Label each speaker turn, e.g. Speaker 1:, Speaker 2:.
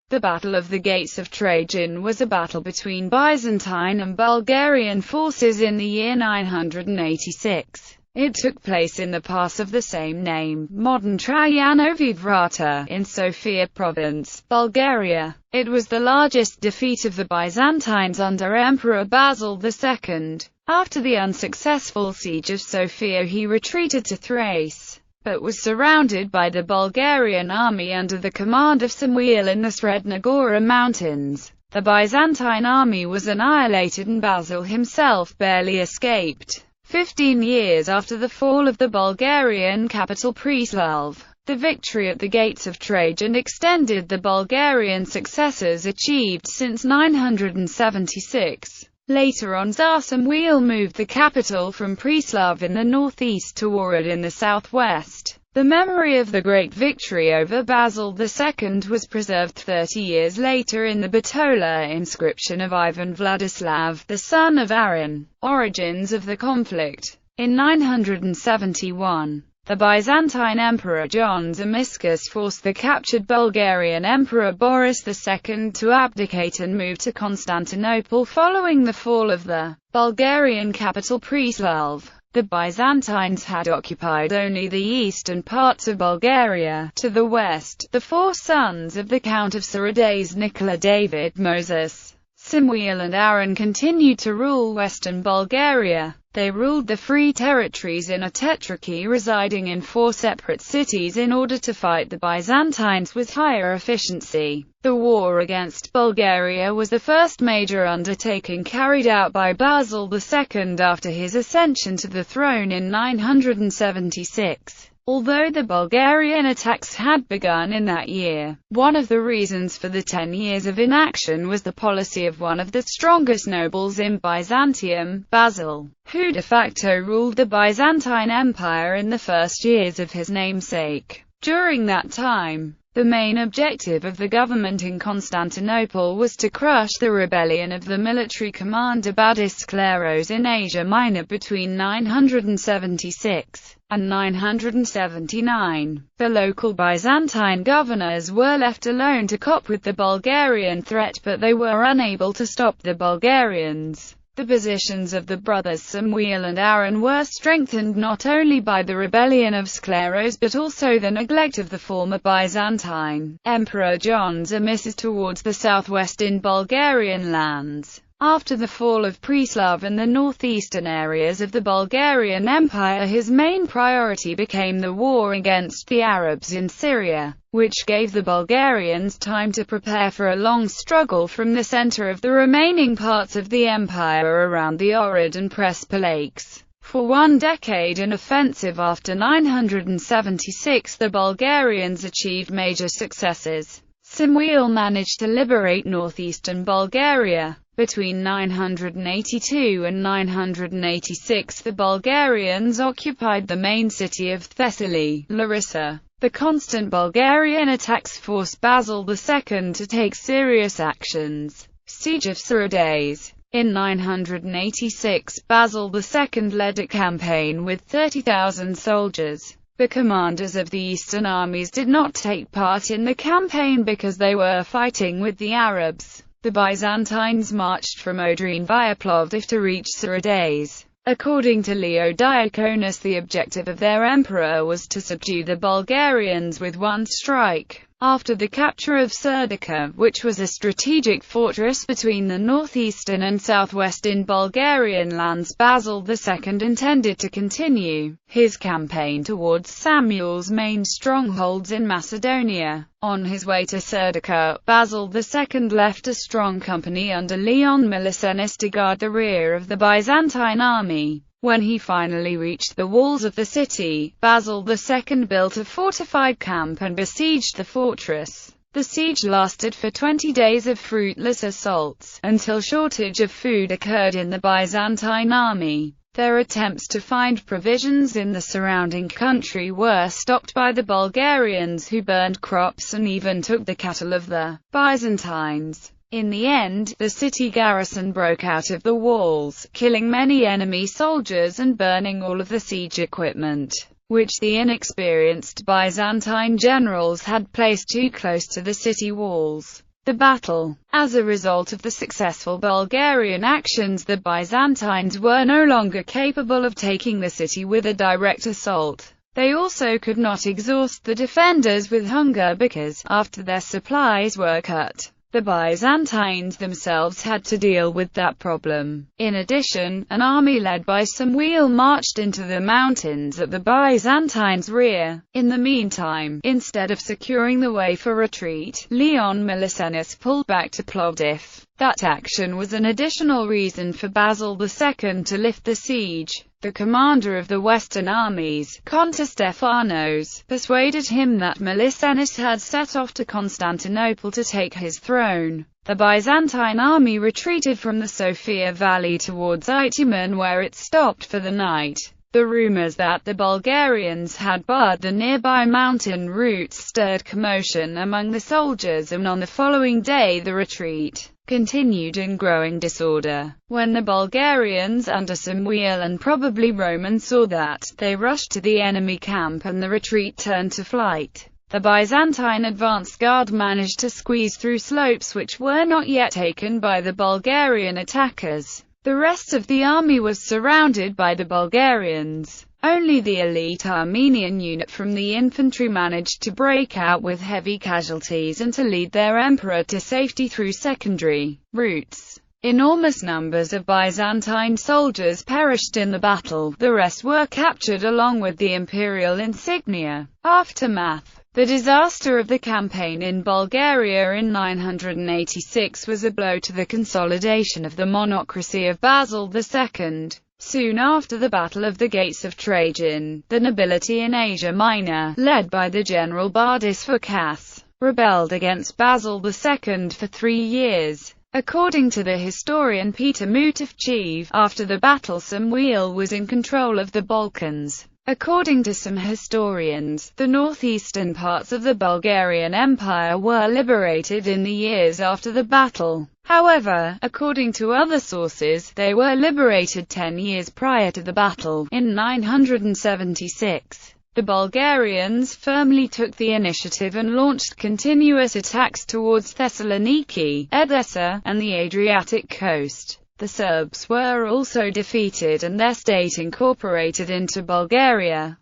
Speaker 1: The Battle of the Gates of Trajan was a battle between Byzantine and Bulgarian forces in the year 986. It took place in the pass of the same name, modern Trayanovi Vrata, in Sofia Province, Bulgaria. It was the largest defeat of the Byzantines under Emperor Basil II. After the unsuccessful siege of Sofia, he retreated to Thrace, but was surrounded by the Bulgarian army under the command of Samuil in the Srednagora mountains. The Byzantine army was annihilated and Basil himself barely escaped. 15 years after the fall of the Bulgarian capital Preslav, the victory at the Gates of Trajan extended the Bulgarian successes achieved since 976. Later on, Tsar Samuil moved the capital from Preslav in the northeast to Ohrid in the southwest. The memory of the great victory over Basil II was preserved 30 years later in the Bitola inscription of Ivan Vladislav, the son of Aaron. Origins of the conflict. In 971, the Byzantine Emperor John Zimiscus forced the captured Bulgarian Emperor Boris II to abdicate and move to Constantinople following the fall of the Bulgarian capital Preslav. The Byzantines had occupied only the eastern parts of Bulgaria. To the west, the four sons of the Count of Sarades, Nicola, David, Moses, Samuil and Aaron, continued to rule western Bulgaria. They ruled the free territories in a tetrarchy, residing in 4 separate cities in order to fight the Byzantines with higher efficiency. The war against Bulgaria was the first major undertaking carried out by Basil II after his ascension to the throne in 976. Although the Bulgarian attacks had begun in that year, one of the reasons for the 10 years of inaction was the policy of one of the strongest nobles in Byzantium, Basil, who de facto ruled the Byzantine Empire in the first years of his namesake. During that time, the main objective of the government in Constantinople was to crush the rebellion of the military commander Badis Skleros in Asia Minor between 976 and 979. The local Byzantine governors were left alone to cope with the Bulgarian threat, but they were unable to stop the Bulgarians. The positions of the brothers Samuil and Aaron were strengthened not only by the rebellion of Skleros but also the neglect of the former Byzantine Emperor John Zimiscus towards the southwest in Bulgarian lands. After the fall of Preslav and the northeastern areas of the Bulgarian Empire, his main priority became the war against the Arabs in Syria, which gave the Bulgarians time to prepare for a long struggle from the center of the remaining parts of the empire around the Ohrid and Prespa lakes. For 1 decade, an offensive after 976, the Bulgarians achieved major successes. Samuil managed to liberate northeastern Bulgaria. Between 982 and 986, the Bulgarians occupied the main city of Thessaly, Larissa. The constant Bulgarian attacks forced Basil II to take serious actions. Siege of Sarades. In 986, Basil II led a campaign with 30,000 soldiers. The commanders of the eastern armies did not take part in the campaign because they were fighting with the Arabs. The Byzantines marched from Odrine via Plovdiv to reach Sarades. According to Leo Diaconus, the objective of their emperor was to subdue the Bulgarians with one strike. After the capture of Serdica, which was a strategic fortress between the northeastern and southwestern Bulgarian lands, Basil II intended to continue his campaign towards Samuil's main strongholds in Macedonia. On his way to Serdica, Basil II left a strong company under Leon Milicenis to guard the rear of the Byzantine army. When he finally reached the walls of the city, Basil II built a fortified camp and besieged the fortress. The siege lasted for 20 days of fruitless assaults, until shortage of food occurred in the Byzantine army. Their attempts to find provisions in the surrounding country were stopped by the Bulgarians, who burned crops and even took the cattle of the Byzantines. In the end, the city garrison broke out of the walls, killing many enemy soldiers and burning all of the siege equipment, which the inexperienced Byzantine generals had placed too close to the city walls. the battle. As a result of the successful Bulgarian actions, the Byzantines were no longer capable of taking the city with a direct assault. They also could not exhaust the defenders with hunger because, after their supplies were cut, the Byzantines themselves had to deal with that problem. In addition, an army led by Samuil marched into the mountains at the Byzantines' rear. In the meantime, instead of securing the way for retreat, Leon Melissenus pulled back to Plovdiv. That action was an additional reason for Basil II to lift the siege. The commander of the Western armies, Konstantinos, persuaded him that Melissenus had set off to Constantinople to take his throne. The Byzantine army retreated from the Sofia Valley towards Itumen, where it stopped for the night. The rumors that the Bulgarians had barred the nearby mountain routes stirred commotion among the soldiers, and on the following day the retreat continued in growing disorder. When the Bulgarians under Samuil and probably Roman saw that, they rushed to the enemy camp and the retreat turned to flight. The Byzantine advance guard managed to squeeze through slopes which were not yet taken by the Bulgarian attackers. The rest of the army was surrounded by the Bulgarians. Only the elite Armenian unit from the infantry managed to break out with heavy casualties and to lead their emperor to safety through secondary routes. Enormous numbers of Byzantine soldiers perished in the battle. The rest were captured along with the imperial insignia. Aftermath. The disaster of the campaign in Bulgaria in 986 was a blow to the consolidation of the monocracy of Basil II. Soon after the Battle of the Gates of Trajan, the nobility in Asia Minor, led by the general Bardis Phocas, rebelled against Basil II for 3 years. According to the historian Peter Mutavchev, after the battle Samuil was in control of the Balkans. According to some historians, the northeastern parts of the Bulgarian Empire were liberated in the years after the battle. However, according to other sources, they were liberated 10 years prior to the battle, in 976. The Bulgarians firmly took the initiative and launched continuous attacks towards Thessaloniki, Edessa, and the Adriatic coast. The Serbs were also defeated and their state incorporated into Bulgaria.